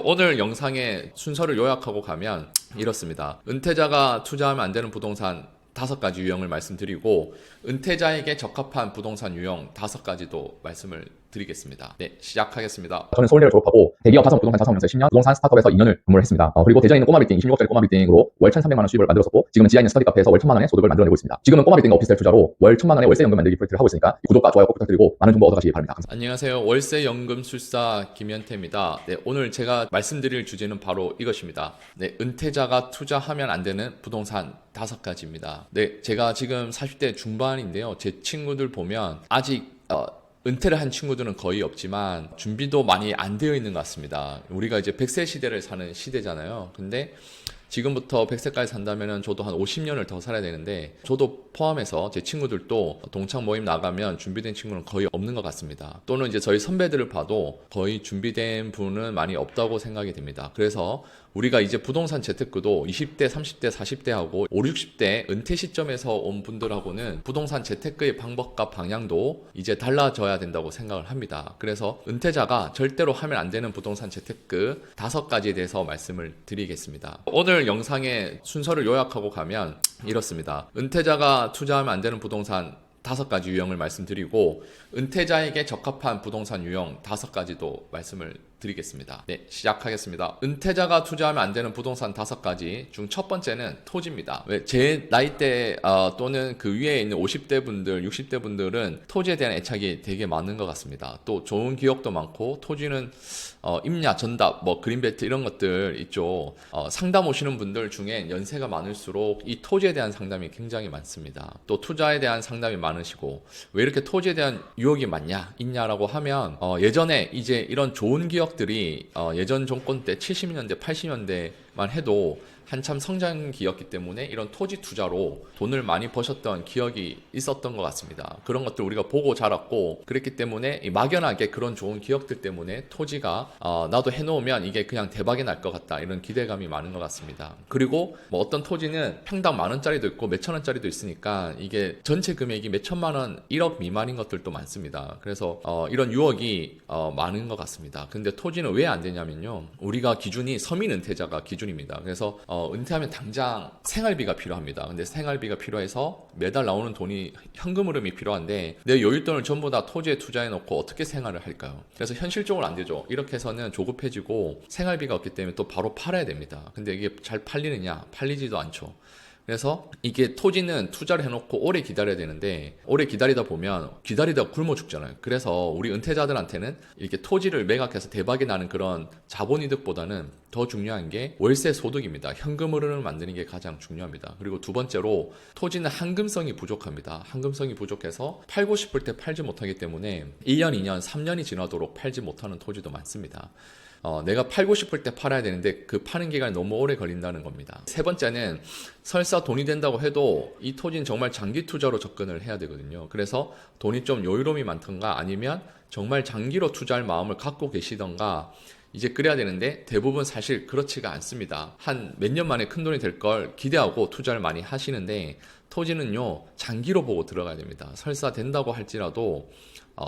오늘 영상의 순서를 요약하고 가면 이렇습니다. 은퇴자가 투자하면 안 되는 부동산 5가지 유형을 말씀드리고, 은퇴자에게 적합한 부동산 유형 5가지도 말씀을 드리겠습니다. 네, 시작하겠습니다. 저는 서울대를 졸업하고 대기업 타성 부동산 자산운용사에 10년, 부동산 스타트업에서 2년을 근무를 했습니다. 그리고 대전에 있는 꼬마 빌딩, 26억짜리 꼬마 빌딩으로 월 1,300만 원 수입을 만들었었고, 지금은 지하에 있는 스터디 카페에서 월 1,000만 원의 소득을 만들어내고 있습니다. 지금은 꼬마 빌딩 오피스텔 투자로 월 1,000만 원의 월세 연금 만들기 프로젝트를 하고 있으니까 구독과 좋아요 꼭 부탁드리고 많은 정보 얻어가시기 바랍니다. 감사합니다. 안녕하세요. 월세 연금술사 김현태입니다. 네, 오늘 제가 말씀드릴 주제는 바로 이것입니다. 네, 은퇴자가 투자하면 안 되는 부동산 5가지입니다. 네, 제가 지금 40대 중반인데요. 제 친구들 보면 아직 은퇴를 한 친구들은 거의 없지만 준비도 많이 안 되어 있는 것 같습니다. 우리가 이제 100세 시대를 사는 시대잖아요. 근데 지금부터 100세까지 산다면 저도 한 50년을 더 살아야 되는데, 저도 포함해서 제 친구들도 동창 모임 나가면 준비된 친구는 거의 없는 것 같습니다. 또는 이제 저희 선배들을 봐도 거의 준비된 분은 많이 없다고 생각이 됩니다. 그래서 우리가 이제 부동산 재테크도 20대, 30대, 40대 하고 5, 60대 은퇴 시점에서 온 분들하고는 부동산 재테크의 방법과 방향도 이제 달라져야 된다고 생각을 합니다. 그래서 은퇴자가 절대로 하면 안 되는 부동산 재테크 5가지에 대해서 말씀을 드리겠습니다. 오늘 영상의 순서를 요약하고 가면 이렇습니다. 은퇴자가 투자하면 안 되는 부동산 5가지 유형을 말씀드리고, 은퇴자에게 적합한 부동산 유형 5가지도 말씀을 드리겠습니다. 네, 시작하겠습니다. 은퇴자가 투자하면 안 되는 부동산 5가지 중 첫 번째는 토지입니다. 왜 제 나이대 또는 그 위에 있는 50대 분들, 60대 분들은 토지에 대한 애착이 되게 많은 것 같습니다. 또 좋은 기억도 많고, 토지는 임야, 전답, 그린벨트 이런 것들 있죠. 상담 오시는 분들 중에 연세가 많을수록 이 토지에 대한 상담이 굉장히 많습니다. 또 투자에 대한 상담이 많으시고, 왜 이렇게 토지에 대한 유혹이 있냐라고 하면, 예전에 이제 이런 좋은 기억들이 예전 정권 때 70년대, 80년대만 해도 한참 성장기였기 때문에 이런 토지 투자로 돈을 많이 버셨던 기억이 있었던 것 같습니다. 그런 것들 우리가 보고 자랐고, 그랬기 때문에 막연하게 그런 좋은 기억들 때문에 토지가 나도 해놓으면 이게 그냥 대박이 날 것 같다, 이런 기대감이 많은 것 같습니다. 그리고 어떤 토지는 평당 10,000원짜리도 있고 몇천 원짜리도 있으니까 이게 전체 금액이 몇천만 원, 1억 미만인 것들도 많습니다. 그래서 이런 유혹이 많은 것 같습니다. 근데 토지는 왜 안 되냐면요, 우리가 기준이 서민 은퇴자가 기준입니다. 그래서 은퇴하면 당장 생활비가 필요합니다. 근데 생활비가 필요해서 매달 나오는 돈이 현금 흐름이 필요한데, 내 여윳돈을 전부 다 토지에 투자해 놓고 어떻게 생활을 할까요? 그래서 현실적으로 안 되죠. 이렇게 해서는 조급해지고 생활비가 없기 때문에 또 바로 팔아야 됩니다. 근데 이게 잘 팔리느냐? 팔리지도 않죠. 그래서 이게 토지는 투자를 해놓고 오래 기다려야 되는데, 오래 기다리다 보면 기다리다 굶어 죽잖아요. 그래서 우리 은퇴자들한테는 이렇게 토지를 매각해서 대박이 나는 그런 자본이득보다는 더 중요한 게 월세 소득입니다. 현금 흐름을 만드는 게 가장 중요합니다. 그리고 두 번째로, 토지는 한금성이 부족합니다. 한금성이 부족해서 팔고 싶을 때 팔지 못하기 때문에 1년, 2년, 3년이 지나도록 팔지 못하는 토지도 많습니다. 내가 팔고 싶을 때 팔아야 되는데 그 파는 기간이 너무 오래 걸린다는 겁니다. 세 번째는, 설사 돈이 된다고 해도 이 토지는 정말 장기 투자로 접근을 해야 되거든요. 그래서 돈이 좀 여유로움이 많던가, 아니면 정말 장기로 투자할 마음을 갖고 계시던가, 이제 그래야 되는데 대부분 사실 그렇지가 않습니다. 한 몇 년 만에 큰 돈이 될 걸 기대하고 투자를 많이 하시는데, 토지는요 장기로 보고 들어가야 됩니다. 설사 된다고 할지라도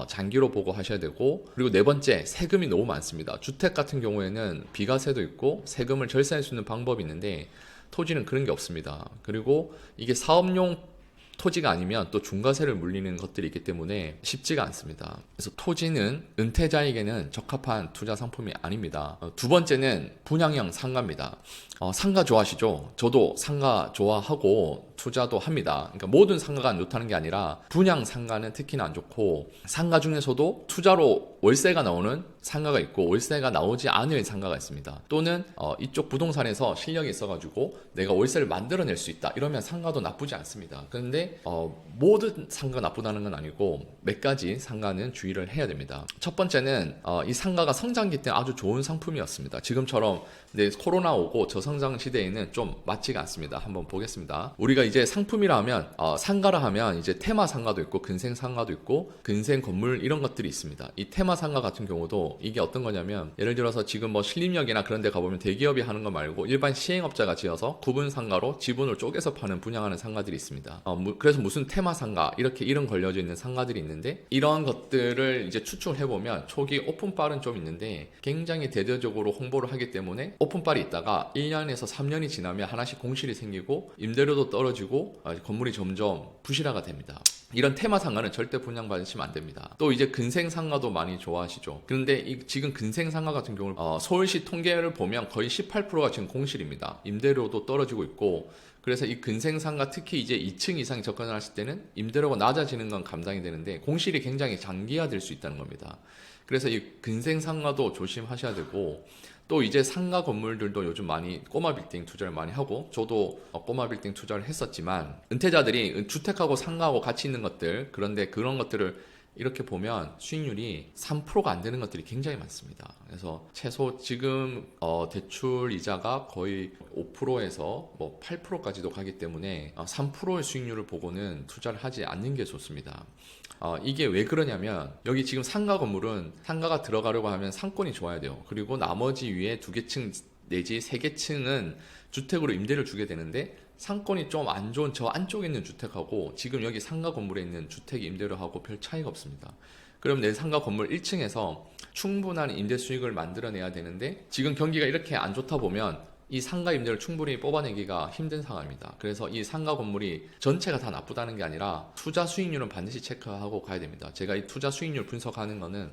장기로 보고 하셔야 되고, 그리고 네 번째, 세금이 너무 많습니다. 주택 같은 경우에는 비과세도 있고 세금을 절세할 수 있는 방법이 있는데, 토지는 그런 게 없습니다. 그리고 이게 사업용 토지가 아니면 또 중과세를 물리는 것들이 있기 때문에 쉽지가 않습니다. 그래서 토지는 은퇴자에게는 적합한 투자 상품이 아닙니다. 두 번째는 분양형 상가입니다. 상가 좋아하시죠? 저도 상가 좋아하고 투자도 합니다. 그러니까 모든 상가가 안 좋다는 게 아니라 분양 상가는 특히나 안 좋고, 상가 중에서도 투자로 월세가 나오는 상가가 있고 월세가 나오지 않을 상가가 있습니다. 또는 이쪽 부동산에서 실력이 있어가지고 내가 월세를 만들어낼 수 있다, 이러면 상가도 나쁘지 않습니다. 그런데 모든 상가가 나쁘다는 건 아니고 몇 가지 상가는 주의를 해야 됩니다. 첫 번째는 이 상가가 성장기 때 아주 좋은 상품이었습니다. 지금처럼 코로나 오고 저성장 시대에는 좀 맞지가 않습니다. 한번 보겠습니다. 우리가 이제 상품이라 하면 상가라 하면 이제 테마 상가도 있고 근생 상가도 있고 근생 건물 이런 것들이 있습니다. 이 테마 상가 같은 경우도 있고, 이게 어떤 거냐면 예를 들어서 지금 뭐 신림역이나 그런 데 가보면 대기업이 하는 거 말고 일반 시행업자가 지어서 구분 상가로 지분을 쪼개서 파는 분양하는 상가들이 있습니다. 그래서 무슨 테마 상가 이렇게 이름 걸려져 있는 상가들이 있는데, 이런 것들을 이제 추측을 해보면 초기 오픈빨은 좀 있는데 굉장히 대대적으로 홍보를 하기 때문에 오픈빨이 있다가 1년에서 3년이 지나면 하나씩 공실이 생기고 임대료도 떨어지고 건물이 점점 부실화가 됩니다. 이런 테마 상가는 절대 분양받으시면 안 됩니다. 또 이제 근생 상가도 많이 좋아하시죠. 그런데 지금 근생 상가 같은 경우는 서울시 통계를 보면 거의 18%가 지금 공실입니다. 임대료도 떨어지고 있고, 그래서 이 근생 상가 특히 이제 2층 이상이 접근을 하실 때는 임대료가 낮아지는 건 감당이 되는데 공실이 굉장히 장기화될 수 있다는 겁니다. 그래서 이 근생 상가도 조심하셔야 되고, 또 이제 상가 건물들도 요즘 많이 꼬마 빌딩 투자를 많이 하고, 저도 꼬마 빌딩 투자를 했었지만 은퇴자들이 주택하고 상가하고 같이 있는 것들, 그런데 그런 것들을 이렇게 보면 수익률이 3%가 안 되는 것들이 굉장히 많습니다. 그래서 최소 지금 대출 이자가 거의 5%에서 뭐 8%까지도 가기 때문에 3%의 수익률을 보고는 투자를 하지 않는 게 좋습니다. 이게 왜 그러냐면 여기 지금 상가 건물은 상가가 들어가려고 하면 상권이 좋아야 돼요. 그리고 나머지 위에 2개 층 내지 3개 층은 주택으로 임대를 주게 되는데, 상권이 좀 안 좋은 저 안쪽에 있는 주택하고 지금 여기 상가 건물에 있는 주택 임대료하고 별 차이가 없습니다. 그럼 내 상가 건물 1층에서 충분한 임대 수익을 만들어내야 되는데, 지금 경기가 이렇게 안 좋다 보면 이 상가 임대를 충분히 뽑아내기가 힘든 상황입니다. 그래서 이 상가 건물이 전체가 다 나쁘다는 게 아니라 투자 수익률은 반드시 체크하고 가야 됩니다. 제가 이 투자 수익률 분석하는 거는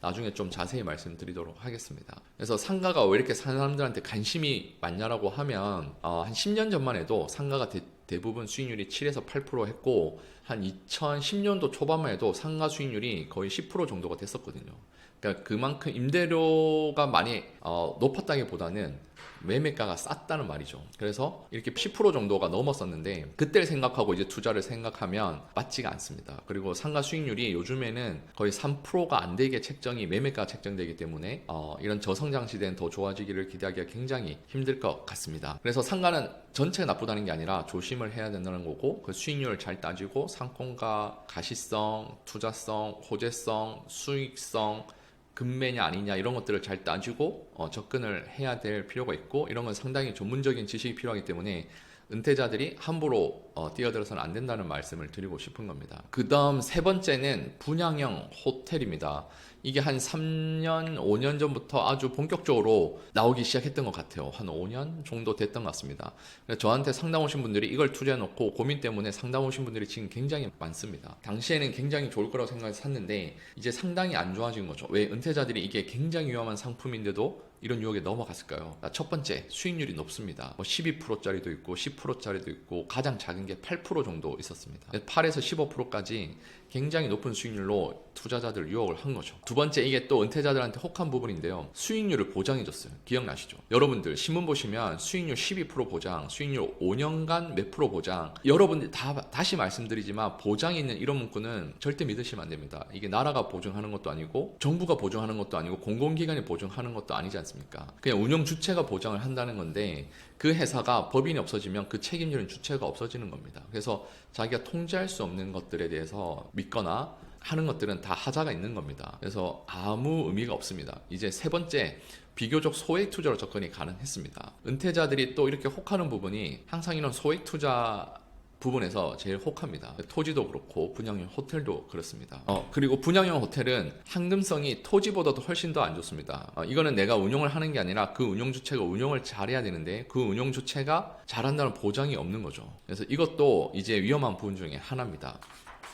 나중에 좀 자세히 말씀드리도록 하겠습니다. 그래서 상가가 왜 이렇게 사람들한테 관심이 많냐라고 하면 한 10년 전만 해도 상가가 대부분 수익률이 7에서 8% 했고, 한 2010년도 초반만 해도 상가 수익률이 거의 10% 정도가 됐었거든요. 그러니까 그만큼 임대료가 많이 높았다기보다는 매매가가 쌌다는 말이죠. 그래서 이렇게 10% 정도가 넘었었는데 그때를 생각하고 이제 투자를 생각하면 맞지가 않습니다. 그리고 상가 수익률이 요즘에는 거의 3%가 안 되게 책정이 매매가 책정되기 때문에 이런 저성장 시대는 더 좋아지기를 기대하기가 굉장히 힘들 것 같습니다. 그래서 상가는 전체가 나쁘다는 게 아니라 조심을 해야 된다는 거고, 그 수익률을 잘 따지고 상권가, 가시성, 투자성, 호재성, 수익성, 금매냐 아니냐 이런 것들을 잘 따지고 접근을 해야 될 필요가 있고, 이런 건 상당히 전문적인 지식이 필요하기 때문에 은퇴자들이 함부로 뛰어들어서는 안 된다는 말씀을 드리고 싶은 겁니다. 그 다음 세 번째는 분양형 호텔입니다. 이게 한 3년, 5년 전부터 아주 본격적으로 나오기 시작했던 것 같아요. 한 5년 정도 됐던 것 같습니다. 그래서 저한테 상담 오신 분들이 이걸 투자해놓고 고민 때문에 상담 오신 분들이 지금 굉장히 많습니다. 당시에는 굉장히 좋을 거라고 생각해서 샀는데 이제 상당히 안 좋아진 거죠. 왜 은퇴자들이 이게 굉장히 위험한 상품인데도 이런 유혹에 넘어갔을까요? 첫 번째, 수익률이 높습니다. 12%짜리도 있고 10%짜리도 있고 가장 작은 게 8% 정도 있었습니다. 8에서 15%까지 굉장히 높은 수익률로 투자자들 유혹을 한 거죠. 두 번째, 이게 또 은퇴자들한테 혹한 부분인데요. 수익률을 보장해줬어요. 기억나시죠? 여러분들 신문 보시면 수익률 12% 보장, 수익률 5년간 몇 프로 보장. 여러분들 다시 말씀드리지만 보장이 있는 이런 문구는 절대 믿으시면 안 됩니다. 이게 나라가 보증하는 것도 아니고 정부가 보증하는 것도 아니고 공공기관이 보증하는 것도 아니지 않습니까? 그냥 운영 주체가 보장을 한다는 건데, 그 회사가 법인이 없어지면 그 책임지는 주체가 없어지는 겁니다. 그래서 자기가 통제할 수 없는 것들에 대해서 믿거나 하는 것들은 다 하자가 있는 겁니다. 그래서 아무 의미가 없습니다. 이제 세 번째, 비교적 소액 투자로 접근이 가능했습니다. 은퇴자들이 또 이렇게 혹하는 부분이 항상 이런 소액 투자 부분에서 제일 혹합니다. 토지도 그렇고 분양형 호텔도 그렇습니다. 그리고 분양형 호텔은 황금성이 토지보다도 훨씬 더 안 좋습니다. 이거는 내가 운영을 하는 게 아니라 그 운영 주체가 운영을 잘해야 되는데 그 운영 주체가 잘한다는 보장이 없는 거죠. 그래서 이것도 이제 위험한 부분 중에 하나입니다.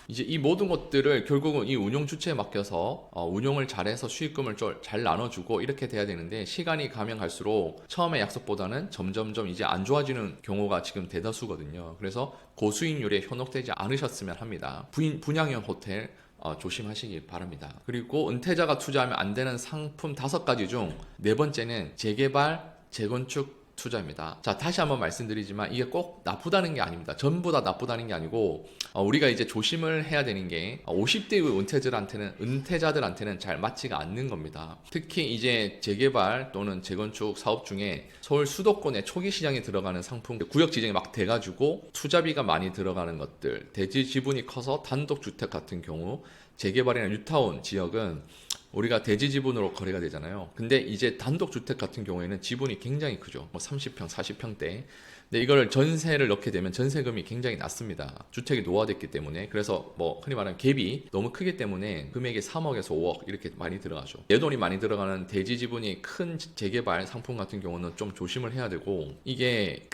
이제 이 모든 것들을 결국은 이 운영 주체에 맡겨서 운영을 잘해서 수익금을 잘 나눠주고 이렇게 돼야 되는데, 시간이 가면 갈수록 처음에 약속보다는 점점점 이제 안 좋아지는 경우가 지금 대다수거든요. 그래서 고수익률에 현혹되지 않으셨으면 합니다. 분양형 호텔 조심하시기 바랍니다. 그리고 은퇴자가 투자하면 안 되는 상품 5가지 중 네 번째는 재개발, 재건축 투자입니다. 자, 다시 한번 말씀드리지만 이게 꼭 나쁘다는 게 아닙니다. 전부 다 나쁘다는 게 아니고 우리가 이제 조심을 해야 되는 게 50대 은퇴자들한테는 잘 맞지가 않는 겁니다. 특히 이제 재개발 또는 재건축 사업 중에 서울 수도권의 초기 시장에 들어가는 상품, 구역 지정이 막 돼가지고 투자비가 많이 들어가는 것들, 대지 지분이 커서 단독주택 같은 경우 재개발이나 뉴타운 지역은 우리가 대지 지분으로 거래가 되잖아요. 근데 이제 단독주택 같은 경우에는 지분이 굉장히 크죠. 뭐 30평, 40평대. 근데 이걸 전세를 넣게 되면 전세금이 굉장히 낮습니다. 주택이 노화됐기 때문에. 그래서 뭐 흔히 말하는 갭이 너무 크기 때문에 금액이 3억에서 5억 이렇게 많이 들어가죠. 내 돈이 많이 들어가는 대지 지분이 큰 재개발 상품 같은 경우는 좀 조심을 해야 되고, 이게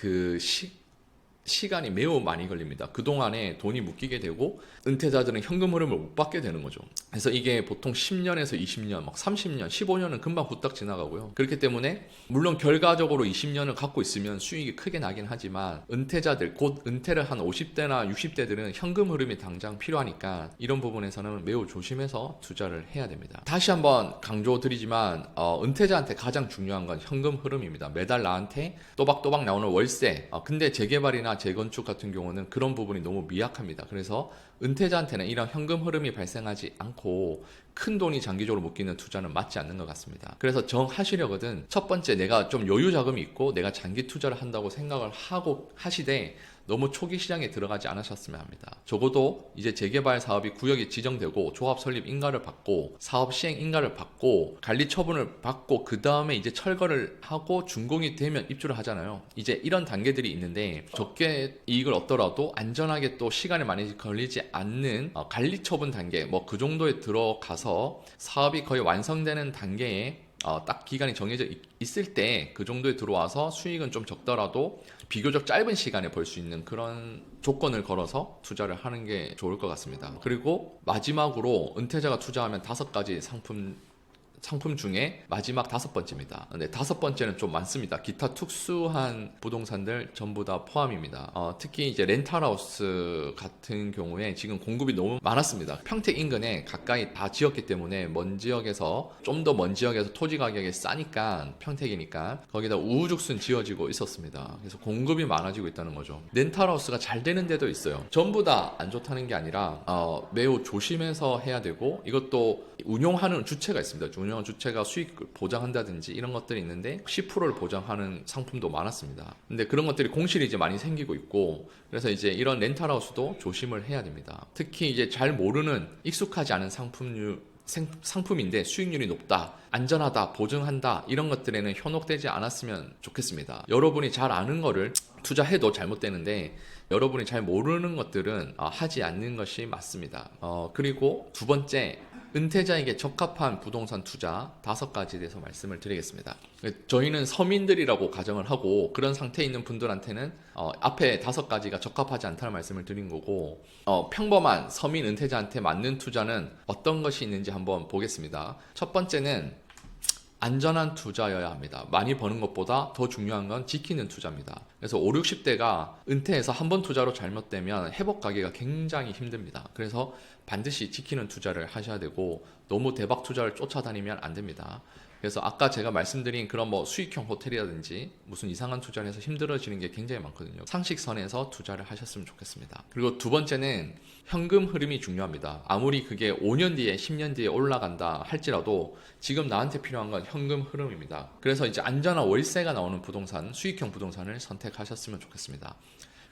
시간이 매우 많이 걸립니다. 그동안에 돈이 묶이게 되고 은퇴자들은 현금 흐름을 못 받게 되는 거죠. 그래서 이게 보통 10년에서 20년, 막 30년, 15년은 금방 후딱 지나가고요. 그렇기 때문에 물론 결과적으로 20년을 갖고 있으면 수익이 크게 나긴 하지만 은퇴자들, 곧 은퇴를 한 50대나 60대들은 현금 흐름이 당장 필요하니까 이런 부분에서는 매우 조심해서 투자를 해야 됩니다. 다시 한번 강조드리지만 은퇴자한테 가장 중요한 건 현금 흐름입니다. 매달 나한테 또박또박 나오는 월세. 근데 재개발이나 재건축 같은 경우는 그런 부분이 너무 미약합니다. 그래서 은퇴자한테는 이런 현금 흐름이 발생하지 않고 큰 돈이 장기적으로 묶이는 투자는 맞지 않는 것 같습니다. 그래서 정하시려거든 첫 번째, 내가 좀 여유 자금이 있고 내가 장기 투자를 한다고 생각을 하고 하시되 너무 초기 시장에 들어가지 않으셨으면 합니다. 적어도 이제 재개발 사업이 구역이 지정되고 조합 설립 인가를 받고 사업 시행 인가를 받고 관리 처분을 받고 그 다음에 이제 철거를 하고 준공이 되면 입주를 하잖아요. 이제 이런 단계들이 있는데 적게 이익을 얻더라도 안전하게 또 시간이 많이 걸리지 않는 관리 처분 단계, 뭐 그 정도에 들어가서 사업이 거의 완성되는 단계에 딱 기간이 정해져 있을 때 그 정도에 들어와서 수익은 좀 적더라도 비교적 짧은 시간에 벌 수 있는 그런 조건을 걸어서 투자를 하는 게 좋을 것 같습니다. 그리고 마지막으로 은퇴자가 투자하면 5가지 상품 중에 마지막 5번째입니다. 근데 5번째는 좀 많습니다. 기타 특수한 부동산들 전부 다 포함입니다. 특히 이제 렌탈하우스 같은 경우에 지금 공급이 너무 많았습니다. 평택 인근에 가까이 다 지었기 때문에 좀 더 먼 지역에서 토지 가격이 싸니까 평택이니까 거기다 우후죽순 지어지고 있었습니다. 그래서 공급이 많아지고 있다는 거죠. 렌탈하우스가 잘 되는 데도 있어요. 전부 다 안 좋다는 게 아니라 매우 조심해서 해야 되고, 이것도 운용하는 주체가 있습니다. 운영한 주체가 수익을 보장한다든지 이런 것들이 있는데 10%를 보장하는 상품도 많았습니다. 근데 그런 것들이 공실이 이제 많이 생기고 있고, 그래서 이제 이런 렌탈하우스도 조심을 해야 됩니다. 특히 이제 잘 모르는 익숙하지 않은 상품인데 수익률이 높다, 안전하다, 보증한다, 이런 것들에는 현혹되지 않았으면 좋겠습니다. 여러분이 잘 아는 거를 투자해도 잘못되는데 여러분이 잘 모르는 것들은 하지 않는 것이 맞습니다. 그리고 두 번째, 은퇴자에게 적합한 부동산 투자 5가지에 대해서 말씀을 드리겠습니다. 저희는 서민들이라고 가정을 하고 그런 상태에 있는 분들한테는 앞에 5가지가 적합하지 않다는 말씀을 드린 거고, 평범한 서민 은퇴자한테 맞는 투자는 어떤 것이 있는지 한번 보겠습니다. 첫 번째는 안전한 투자여야 합니다. 많이 버는 것보다 더 중요한 건 지키는 투자입니다. 그래서 5, 60대가 은퇴해서 한 번 투자로 잘못되면 회복 가기가 굉장히 힘듭니다. 그래서 반드시 지키는 투자를 하셔야 되고, 너무 대박 투자를 쫓아다니면 안 됩니다. 그래서 아까 제가 말씀드린 그런 뭐 수익형 호텔이라든지 무슨 이상한 투자를 해서 힘들어지는 게 굉장히 많거든요. 상식선에서 투자를 하셨으면 좋겠습니다. 그리고 두 번째는 현금 흐름이 중요합니다. 아무리 그게 5년 뒤에 10년 뒤에 올라간다 할지라도 지금 나한테 필요한 건 현금 흐름입니다. 그래서 이제 안전한 월세가 나오는 부동산, 수익형 부동산을 선택하셨으면 좋겠습니다.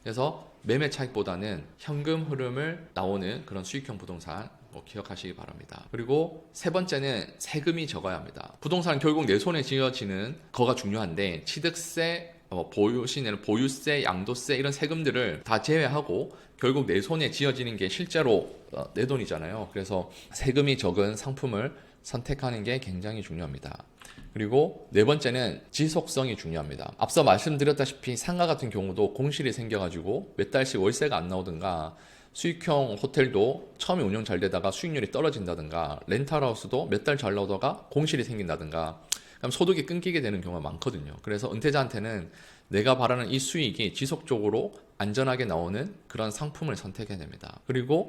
그래서 매매 차익보다는 현금 흐름을 나오는 그런 수익형 부동산 기억하시기 바랍니다. 그리고 세 번째는 세금이 적어야 합니다. 부동산은 결국 내 손에 쥐어지는 거가 중요한데 취득세, 보유시 내는 보유세, 양도세 이런 세금들을 다 제외하고 결국 내 손에 쥐어지는 게 실제로 내 돈이잖아요. 그래서 세금이 적은 상품을 선택하는 게 굉장히 중요합니다. 그리고 네 번째는 지속성이 중요합니다. 앞서 말씀드렸다시피 상가 같은 경우도 공실이 생겨가지고 몇 달씩 월세가 안 나오든가, 수익형 호텔도 처음에 운영 잘 되다가 수익률이 떨어진다든가, 렌탈하우스도 몇 달 잘 나오다가 공실이 생긴다든가, 그럼 소득이 끊기게 되는 경우가 많거든요. 그래서 은퇴자한테는 내가 바라는 이 수익이 지속적으로 안전하게 나오는 그런 상품을 선택해야 됩니다. 그리고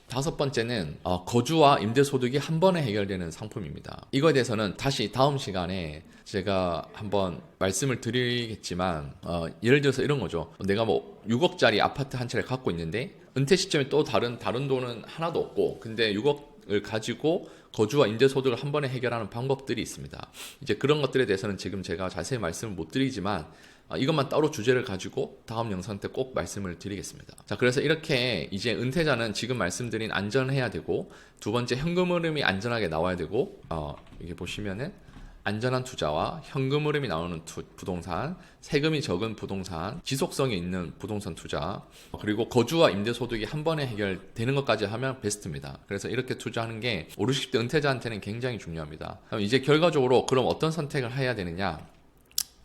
5번째는 거주와 임대소득이 한 번에 해결되는 상품입니다. 이거에 대해서는 다시 다음 시간에 제가 한번 말씀을 드리겠지만, 예를 들어서 이런 거죠. 내가 뭐 6억짜리 아파트 한 채를 갖고 있는데 은퇴 시점에 또 다른 돈은 하나도 없고, 근데 6억을 가지고 거주와 임대소득을 한 번에 해결하는 방법들이 있습니다. 이제 그런 것들에 대해서는 지금 제가 자세히 말씀을 못 드리지만 이것만 따로 주제를 가지고 다음 영상 때 꼭 말씀을 드리겠습니다. 자, 그래서 이렇게 이제 은퇴자는 지금 말씀드린 안전해야 되고, 두 번째 현금 흐름이 안전하게 나와야 되고, 이게 보시면은 안전한 투자와 현금 흐름이 나오는 부동산, 세금이 적은 부동산, 지속성이 있는 부동산 투자, 그리고 거주와 임대 소득이 한 번에 해결되는 것까지 하면 베스트입니다. 그래서 이렇게 투자하는 게 5, 60대 은퇴자한테는 굉장히 중요합니다. 그럼 이제 결과적으로 그럼 어떤 선택을 해야 되느냐?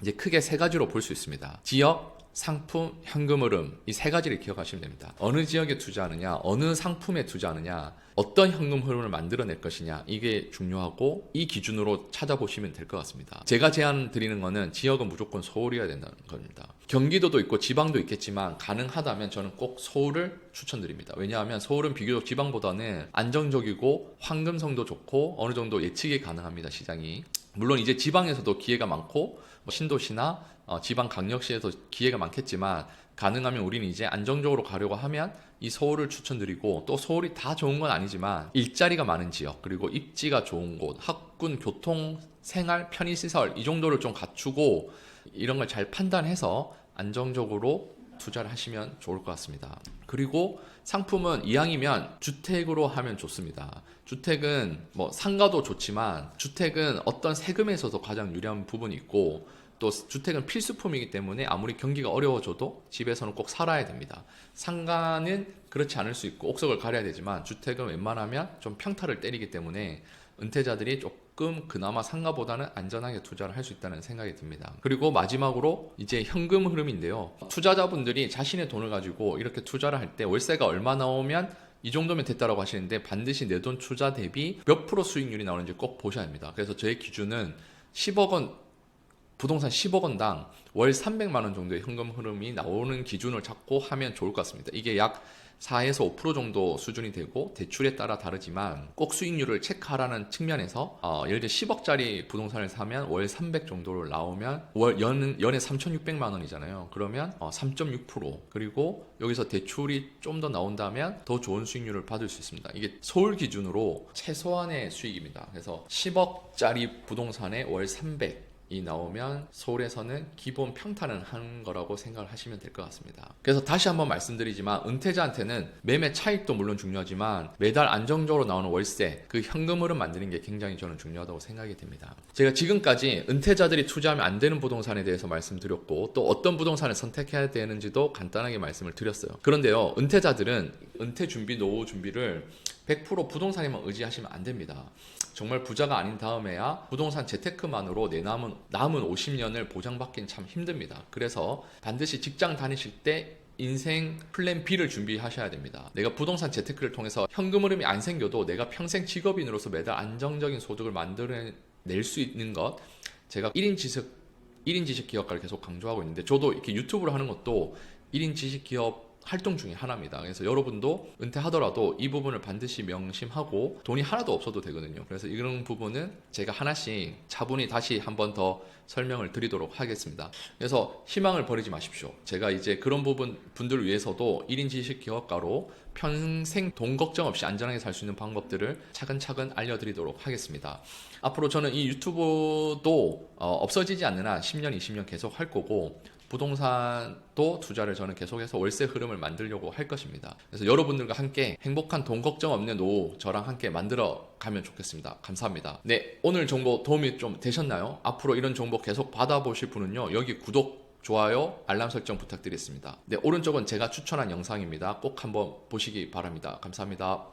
이제 크게 세 가지로 볼 수 있습니다. 지역, 상품, 현금 흐름, 이 세 가지를 기억하시면 됩니다. 어느 지역에 투자하느냐, 어느 상품에 투자하느냐, 어떤 현금 흐름을 만들어낼 것이냐, 이게 중요하고 이 기준으로 찾아보시면 될 것 같습니다. 제가 제안 드리는 거는 지역은 무조건 서울이어야 된다는 겁니다. 경기도도 있고 지방도 있겠지만 가능하다면 저는 꼭 서울을 추천드립니다. 왜냐하면 서울은 비교적 지방보다는 안정적이고 황금성도 좋고 어느 정도 예측이 가능합니다, 시장이. 물론 이제 지방에서도 기회가 많고 신도시나 지방강력시에서 기회가 많겠지만, 가능하면 우리는 이제 안정적으로 가려고 하면 이 서울을 추천드리고, 또 서울이 다 좋은 건 아니지만 일자리가 많은 지역, 그리고 입지가 좋은 곳, 학군, 교통, 생활, 편의시설 이 정도를 좀 갖추고 이런 걸 잘 판단해서 안정적으로 투자를 하시면 좋을 것 같습니다. 그리고 상품은 이왕이면 주택으로 하면 좋습니다. 주택은 뭐 상가도 좋지만 주택은 어떤 세금에서도 가장 유리한 부분이 있고, 또 주택은 필수품이기 때문에 아무리 경기가 어려워져도 집에서는 꼭 살아야 됩니다. 상가는 그렇지 않을 수 있고 옥석을 가려야 되지만 주택은 웬만하면 좀 평타를 때리기 때문에 은퇴자들이 조금 그나마 상가보다는 안전하게 투자를 할 수 있다는 생각이 듭니다. 그리고 마지막으로 이제 현금 흐름인데요. 투자자분들이 자신의 돈을 가지고 이렇게 투자를 할 때 월세가 얼마 나오면 이 정도면 됐다라고 하시는데, 반드시 내 돈 투자 대비 몇 프로 수익률이 나오는지 꼭 보셔야 합니다. 그래서 저의 기준은 10억 원, 부동산 10억 원당 월 300만 원 정도의 현금 흐름이 나오는 기준을 잡고 하면 좋을 것 같습니다. 이게 약 4에서 5% 정도 수준이 되고 대출에 따라 다르지만 꼭 수익률을 체크하라는 측면에서 예를 들어 10억짜리 부동산을 사면 월 300 정도를 나오면 연에 3,600만 원이잖아요. 그러면 3.6%, 그리고 여기서 대출이 좀 더 나온다면 더 좋은 수익률을 받을 수 있습니다. 이게 서울 기준으로 최소한의 수익입니다. 그래서 10억짜리 부동산에 월 300 이 나오면 서울에서는 기본 평타는 한 거라고 생각을 하시면 될 것 같습니다. 그래서 다시 한번 말씀드리지만, 은퇴자한테는 매매 차익도 물론 중요하지만 매달 안정적으로 나오는 월세, 그 현금 흐름 만드는 게 굉장히 저는 중요하다고 생각이 됩니다. 제가 지금까지 은퇴자들이 투자하면 안 되는 부동산에 대해서 말씀드렸고, 또 어떤 부동산을 선택해야 되는지도 간단하게 말씀을 드렸어요. 그런데요, 은퇴자들은 은퇴 준비, 노후 준비를 100% 부동산에만 의지하시면 안 됩니다. 정말 부자가 아닌 다음에야 부동산 재테크만으로 내 남은 50년을 보장받기는 참 힘듭니다. 그래서 반드시 직장 다니실 때 인생 플랜 B를 준비하셔야 됩니다. 내가 부동산 재테크를 통해서 현금 흐름이 안 생겨도 내가 평생 직업인으로서 매달 안정적인 소득을 만들어낼 수 있는 것, 제가 1인 지식 기업가를 계속 강조하고 있는데, 저도 이렇게 유튜브를 하는 것도 1인 지식 기업 활동 중에 하나입니다. 그래서 여러분도 은퇴하더라도 이 부분을 반드시 명심하고, 돈이 하나도 없어도 되거든요. 그래서 이런 부분은 제가 하나씩 차분히 다시 한 번 더 설명을 드리도록 하겠습니다. 그래서 희망을 버리지 마십시오. 제가 이제 그런 분들을 위해서도 1인 지식 기업가로 평생 돈 걱정 없이 안전하게 살 수 있는 방법들을 차근차근 알려드리도록 하겠습니다. 앞으로 저는 이 유튜브도 없어지지 않는 한 10년, 20년 계속 할 거고, 부동산도 투자를 저는 계속해서 월세 흐름을 만들려고 할 것입니다. 그래서 여러분들과 함께 행복한 돈 걱정 없는 노후 저랑 함께 만들어 가면 좋겠습니다. 감사합니다. 네, 오늘 정보 도움이 좀 되셨나요? 앞으로 이런 정보 계속 받아보실 분은요, 여기 구독, 좋아요, 알람 설정 부탁드리겠습니다. 네, 오른쪽은 제가 추천한 영상입니다. 꼭 한번 보시기 바랍니다. 감사합니다.